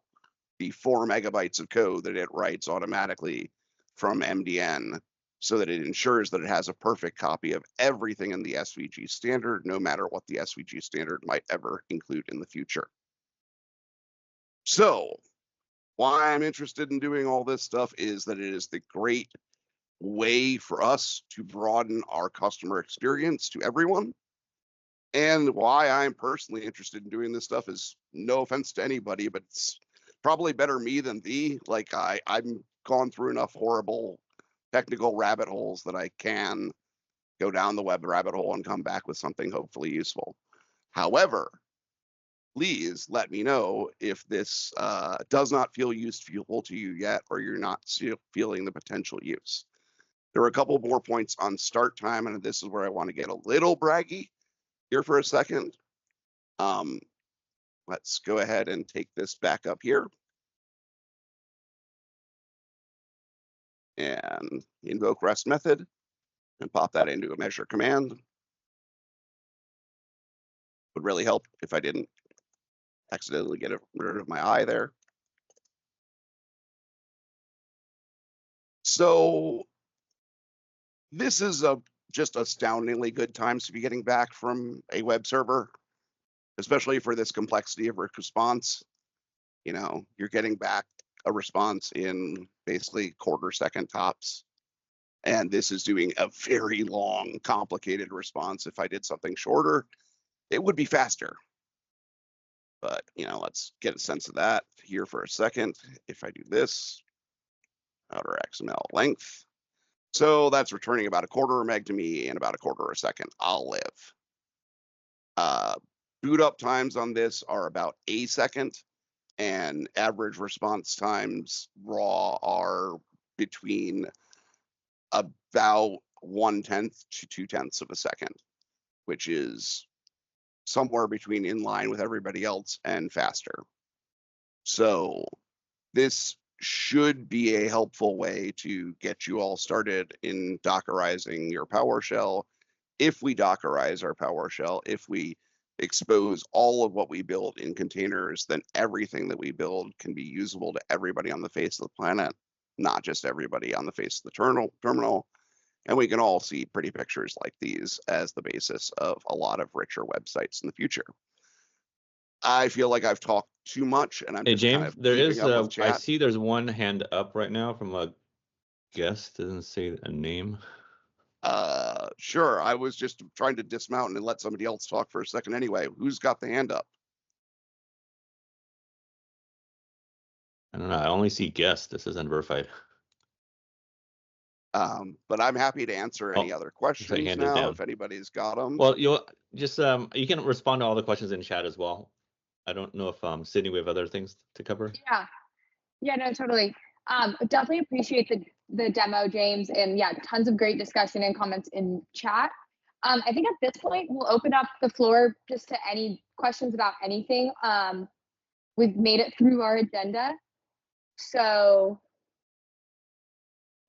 the 4 megabytes of code that it writes automatically from MDN, so that it ensures that it has a perfect copy of everything in the SVG standard, no matter what the SVG standard might ever include in the future. So why I'm interested in doing all this stuff is that it is the great way for us to broaden our customer experience to everyone. And why I'm personally interested in doing this stuff is, no offense to anybody, but it's probably better me than thee. Like I'm gone through enough horrible technical rabbit holes that I can go down the web rabbit hole and come back with something hopefully useful. However, please let me know if this does not feel useful to you yet, or you're not feeling the potential use. There are a couple more points on start time, and this is where I want to get a little braggy here for a second. Let's go ahead and take this back up here and invoke REST method and pop that into a measure command. Would really help if I didn't accidentally get rid of my eye there. So this is just astoundingly good times to be getting back from a web server, especially for this complexity of response. You're getting back a response in basically quarter second tops. And this is doing a very long, complicated response. If I did something shorter, it would be faster. But, let's get a sense of that here for a second. If I do this, outer XML length. So that's returning about a quarter of a meg to me in about a quarter of a second. I'll live. boot up times on this are about a second, and average response times raw are between about 1/10 to 2/10 of a second, which is somewhere between in line with everybody else and faster. So this should be a helpful way to get you all started in Dockerizing your PowerShell. If we Dockerize our PowerShell, if we expose all of what we build in containers, then everything that we build can be usable to everybody on the face of the planet, not just everybody on the face of the terminal. And we can all see pretty pictures like these as the basis of a lot of richer websites in the future. I feel like I've talked too much, and I'm
Hey,
just
James,
kind of
there is
keeping up with
I
chat.
see there's one hand up right now from a guest. Doesn't say a name.
Sure. I was just trying to dismount and let somebody else talk for a second anyway. Who's got the hand up?
I don't know. I only see guest. This isn't verified.
But I'm happy to answer any other questions
hand is
now
down.
if anybody's got them.
Well, you'll just you can respond to all the questions in chat as well. I don't know if Sydney, we have other things to cover.
Yeah, no, totally. Definitely appreciate the demo, James, and yeah, tons of great discussion and comments in chat. I think at this point we'll open up the floor just to any questions about anything. We've made it through our agenda, so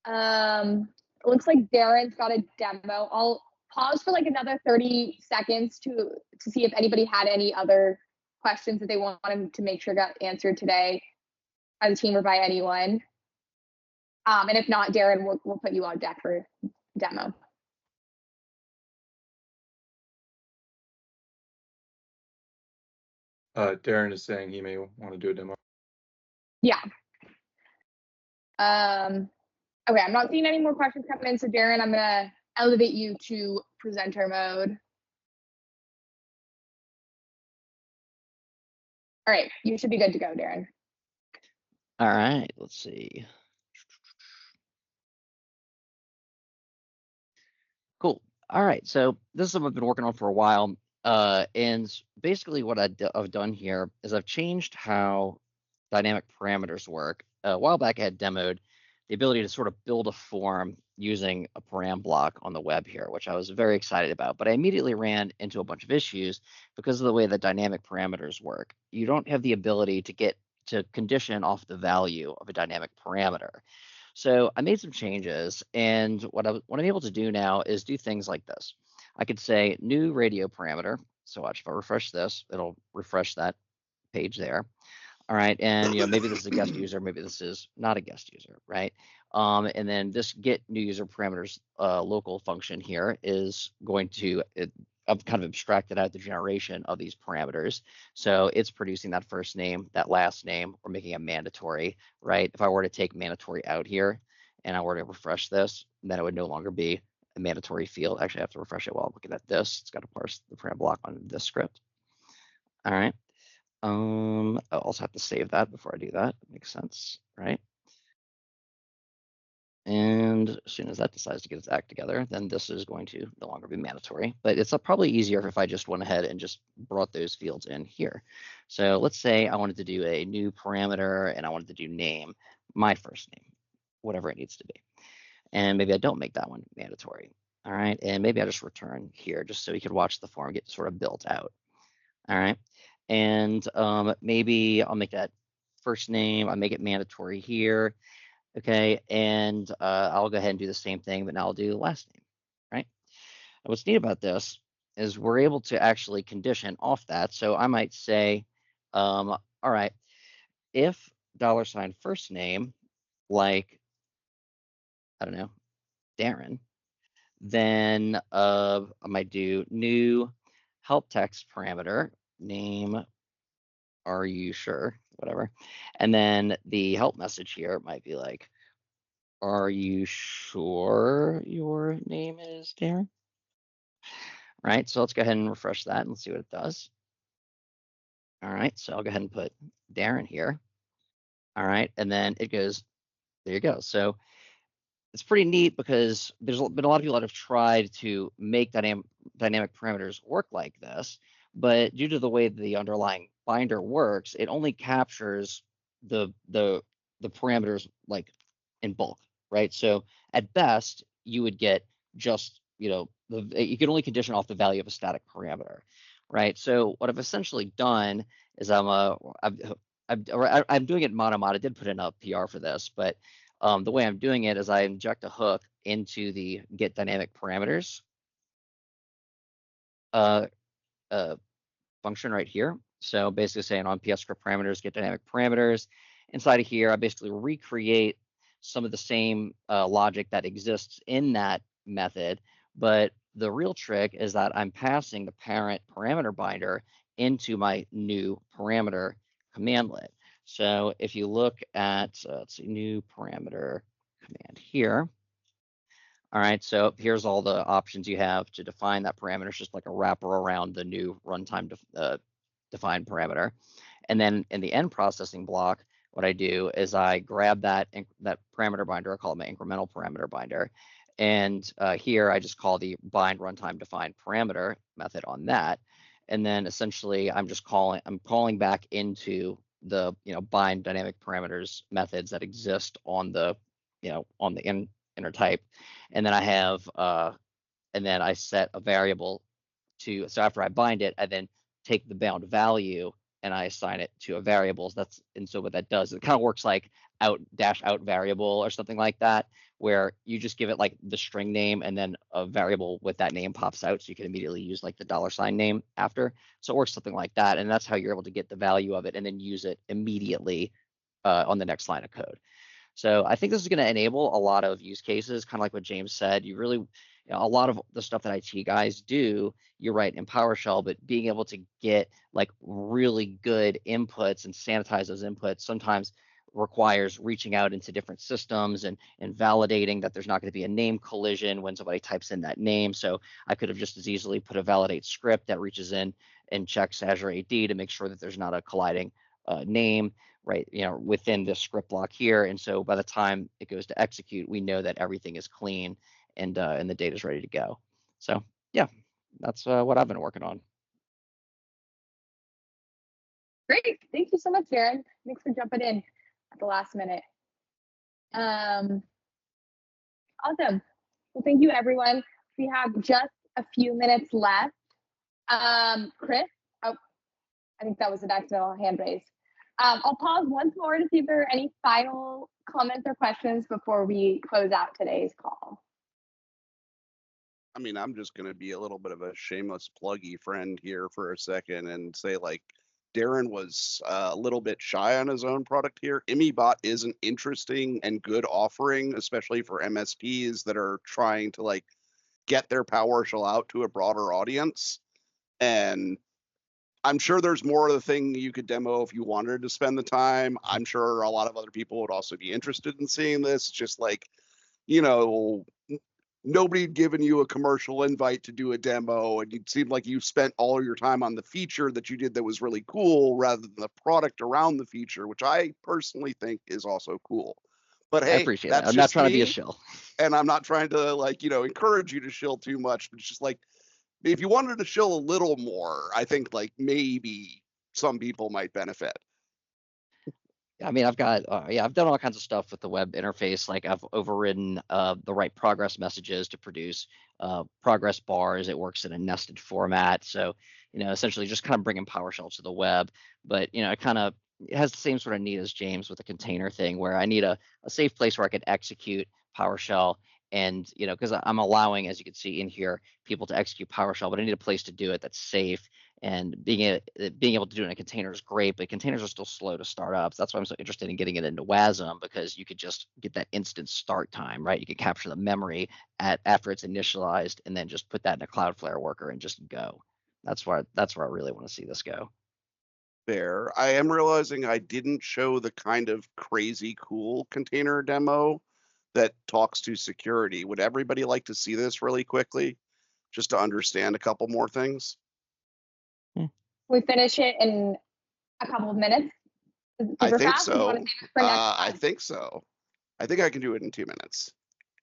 it looks like Darren's got a demo. I'll pause for like another 30 seconds to see if anybody had any other questions that they wanted to make sure got answered today as a team or by anyone. And if not, Darren, we'll put you on deck for demo.
Darren is saying he may want to do a demo.
Yeah. Okay, I'm not seeing any more questions coming in, so Darren, I'm gonna elevate you to presenter mode. All right, you should be good to go, Darren.
All right, let's see. Cool. All right, so this is something I've been working on for a while. And basically what I've done here is I've changed how dynamic parameters work. A while back, I had demoed the ability to sort of build a form using a param block on the web here, which I was very excited about. But I immediately ran into a bunch of issues because of the way that dynamic parameters work. You don't have the ability to get to condition off the value of a dynamic parameter. So I made some changes, and what I'm able to do now is do things like this. I could say new radio parameter. So watch, if I refresh this, it'll refresh that page there. All right, and maybe this is a guest user, maybe this is not a guest user, right? And then this get new user parameters local function here is going to I've kind of abstracted out the generation of these parameters. So it's producing that first name, that last name, or making it mandatory, right? If I were to take mandatory out here and I were to refresh this, then it would no longer be a mandatory field. Actually, I have to refresh it while I'm looking at this. It's got to parse the param block on this script. All right. I'll also have to save that before I do that. Makes sense, right? And as soon as that decides to get its act together, then this is going to no longer be mandatory. But it's probably easier if I just went ahead and just brought those fields in here. So let's say I wanted to do a new parameter and I wanted to do name, my first name, whatever it needs to be. And maybe I don't make that one mandatory. All right, and maybe I just return here just so you could watch the form get sort of built out. All right, and maybe I'll make that first name, I make it mandatory here. Okay, and I'll go ahead and do the same thing, but now I'll do the last name, right? And what's neat about this is we're able to actually condition off that. So I might say, all right, if $ first name, like, I don't know, Darren, then I might do new help text parameter, name, are you sure, whatever. And then the help message here might be like, are you sure your name is Darren? Right, so let's go ahead and refresh that and let's see what it does. All right, so I'll go ahead and put Darren here. All right, and then it goes, there you go. So it's pretty neat because there's been a lot of people that have tried to make dynamic parameters work like this, But due to the way the underlying binder works, it only captures the parameters like in bulk, right? So at best, you would get just, you can only condition off the value of a static parameter, right? So what I've essentially done is I'm doing it mono-mod. I did put in a PR for this, but the way I'm doing it is I inject a hook into the get dynamic parameters function right here. So basically saying on PSScript parameters, get dynamic parameters. Inside of here, I basically recreate some of the same logic that exists in that method. But the real trick is that I'm passing the parent parameter binder into my new parameter commandlet. So if you look at, let's see, new parameter command here. All right, so here's all the options you have to define that parameter. It's just like a wrapper around the new runtime defined parameter. And then in the end processing block, what I do is I grab that parameter binder, I call it my incremental parameter binder. And here I just call the bind runtime defined parameter method on that. And then essentially I'm calling back into the bind dynamic parameters methods that exist on the inner type. And then I have and then I set a variable to, so after I bind it, I then take the bound value and I assign it to a variable. So what that does, it kind of works like out variable or something like that, where you just give it like the string name and then a variable with that name pops out, so you can immediately use like the $ name after. So it works something like that, and that's how you're able to get the value of it and then use it immediately on the next line of code. So I think this is going to enable a lot of use cases, kind of like what James said. You really, a lot of the stuff that IT guys do, you're right, in PowerShell, but being able to get like really good inputs and sanitize those inputs sometimes requires reaching out into different systems and validating that there's not going to be a name collision when somebody types in that name. So I could have just as easily put a validate script that reaches in and checks Azure AD to make sure that there's not a colliding name, right, within this script block here. And so by the time it goes to execute, we know that everything is clean and the data is ready to go. So yeah, that's what I've been working on.
Great, thank you so much, Darren. Thanks for jumping in at the last minute. Awesome. Well, thank you, everyone. We have just a few minutes left. Chris, oh, I think that was an accidental hand raise. I'll pause once more to see if there are any final comments or questions before we close out today's call.
I mean, I'm just going to be a little bit of a shameless pluggy friend here for a second and say, like, Darren was a little bit shy on his own product here. ImmyBot is an interesting and good offering, especially for MSPs that are trying to like get their PowerShell out to a broader audience. And I'm sure there's more of the thing you could demo if you wanted to spend the time. I'm sure a lot of other people would also be interested in seeing this. Just like, nobody had given you a commercial invite to do a demo, and it seemed like you spent all your time on the feature that you did that was really cool rather than the product around the feature, which I personally think is also cool. But hey,
I appreciate that.
that's
I'm not
just
trying to be a
me,
shill.
and I'm not trying to encourage you to shill too much, but it's just like, if you wanted to shill a little more, I think like maybe some people might benefit.
I mean, I've got, I've done all kinds of stuff with the web interface. Like I've overridden the right progress messages to produce progress bars. It works in a nested format. So, essentially just kind of bringing PowerShell to the web. But, it has the same sort of need as James with the container thing, where I need a safe place where I can execute PowerShell. And, because I'm allowing, as you can see in here, people to execute PowerShell, but I need a place to do it that's safe. And being able to do it in a container is great, but containers are still slow to start up. So that's why I'm so interested in getting it into WASM, because you could just get that instant start time, right? You can capture the memory after it's initialized and then just put that in a Cloudflare worker and just go. That's where I really want to see this go.
Fair. I am realizing I didn't show the kind of crazy cool container demo that talks to security. Would everybody like to see this really quickly, just to understand a couple more things?
We finish it in a couple of minutes.
I think so. I think so. I think I can do it in 2 minutes.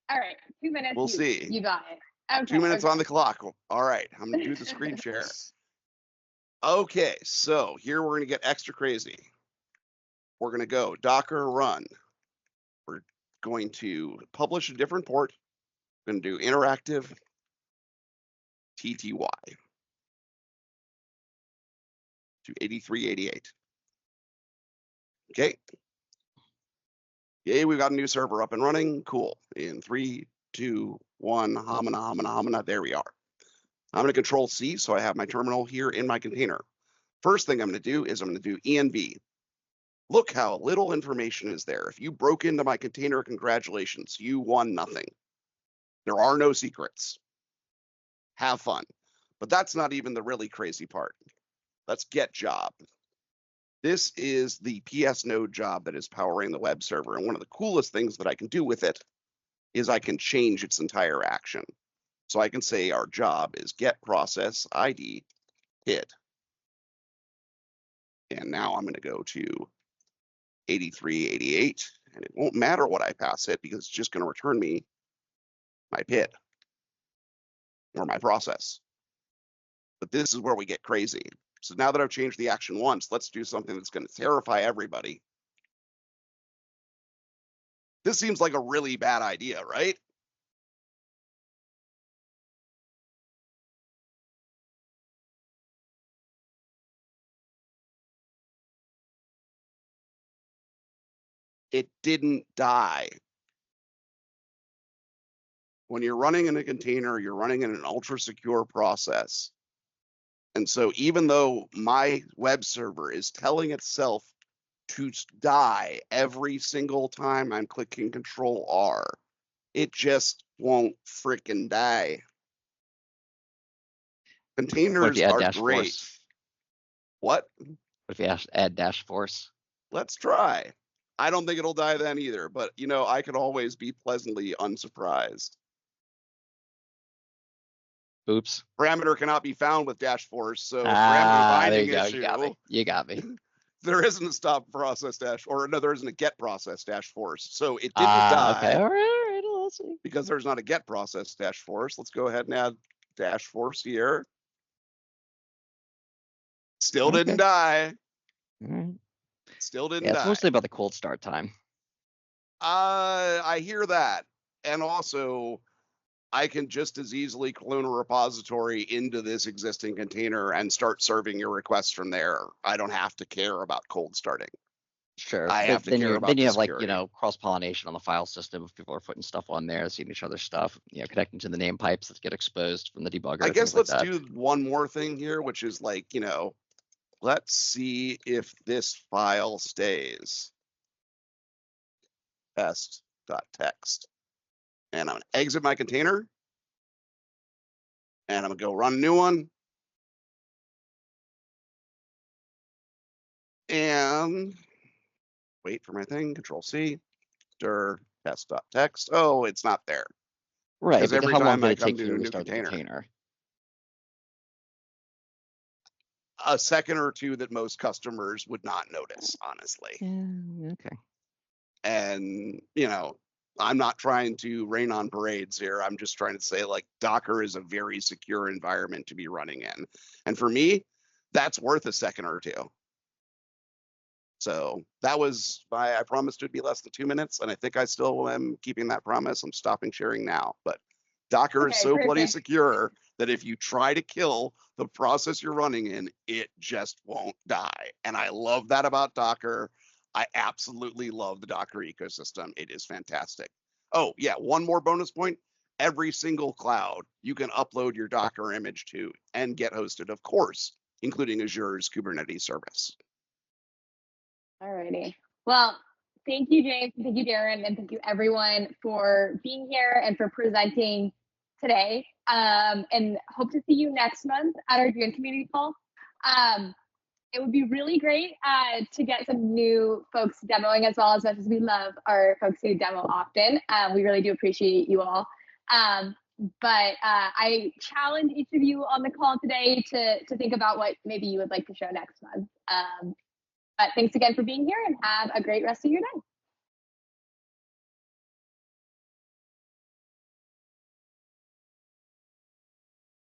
All right, 2 minutes.
We'll see.
You got it. Okay,
2 minutes on the clock. All right, I'm gonna do the screen share. Okay, so here we're going to get extra crazy. We're going to go Docker run. We're going to publish a different port. We're going to do interactive TTY to 8388. Okay. Yay, we've got a new server up and running. Cool. In 3, 2, 1, homina. There we are. I'm going to control C, so I have my terminal here in my container. First thing I'm going to do is I'm going to do env. Look how little information is there. If you broke into my container, congratulations, you won nothing. There are no secrets. Have fun. But that's not even the really crazy part. Let's get job. This is the PS node job that is powering the web server. And one of the coolest things that I can do with it is I can change its entire action. So I can say our job is get process ID hit. And now I'm going to go to 8388, and it won't matter what I pass it because it's just going to return me my PID or my process. But this is where we get crazy. So now that I've changed the action once, let's do something that's going to terrify everybody. This seems like a really bad idea, right? It didn't die. When you're running in a container, you're running in an ultra secure process. And so even though my web server is telling itself to die every single time I'm clicking Control R, it just won't freaking die. Containers are great. What?
If you add dash force?
Let's try. I don't think it'll die then either, but you know, I could always be pleasantly unsurprised.
Oops.
Parameter cannot be found with dash force, so parameter binding
there you
issue.
go. You got me.
There isn't a stop process dash, or no, there isn't a get process dash force. So it didn't die.
Okay, all right, let's see.
Because there's not a get process dash force. Let's go ahead and add dash force here. Still didn't die.
Right.
Still didn't
die.
It's
mostly about the cold start time.
I hear that. And also, I can just as easily clone a repository into this existing container and start serving your requests from there. I don't have to care about cold starting.
Sure.
I have to care about
then you have
security.
like, you know, cross-pollination on the file system. If people are putting stuff on there, seeing each other's stuff, you know, connecting to the name pipes that get exposed from the debugger.
I guess
let's
do one more thing here, which is like, you know, let's see if this file stays. Test.txt. And I'm going to exit my container. And I'm going to go run a new one. And wait for my thing, Control C, dir test.txt. Oh, it's not there.
Right,
because
but
every
how long
time
did
I
it
come
take
to
you
a
to
new
restart the container?
A second or two that most customers would not notice, honestly.
Yeah, okay.
And, you know, I'm not trying to rain on parades here. I'm just trying to say, like, Docker is a very secure environment to be running in. And for me, that's worth a second or two. So that was I promised it would be less than 2 minutes, and I think I still am keeping that promise. I'm stopping sharing now. But Docker is so bloody secure that if you try to kill the process you're running in, it just won't die. And I love that about Docker. I absolutely love the Docker ecosystem. It is fantastic. Oh, yeah, one more bonus point. Every single cloud you can upload your Docker image to and get hosted, of course, including Azure's Kubernetes service.
All righty. Well, thank you, James. Thank you, Darren. And thank you, everyone, for being here and for presenting today. And hope to see you next month at our June community call. It would be really great to get some new folks demoing as well, as much as we love our folks who demo often. We really do appreciate you all. But I challenge each of you on the call today to think about what maybe you would like to show next month. But thanks again for being here and have a great rest of your day.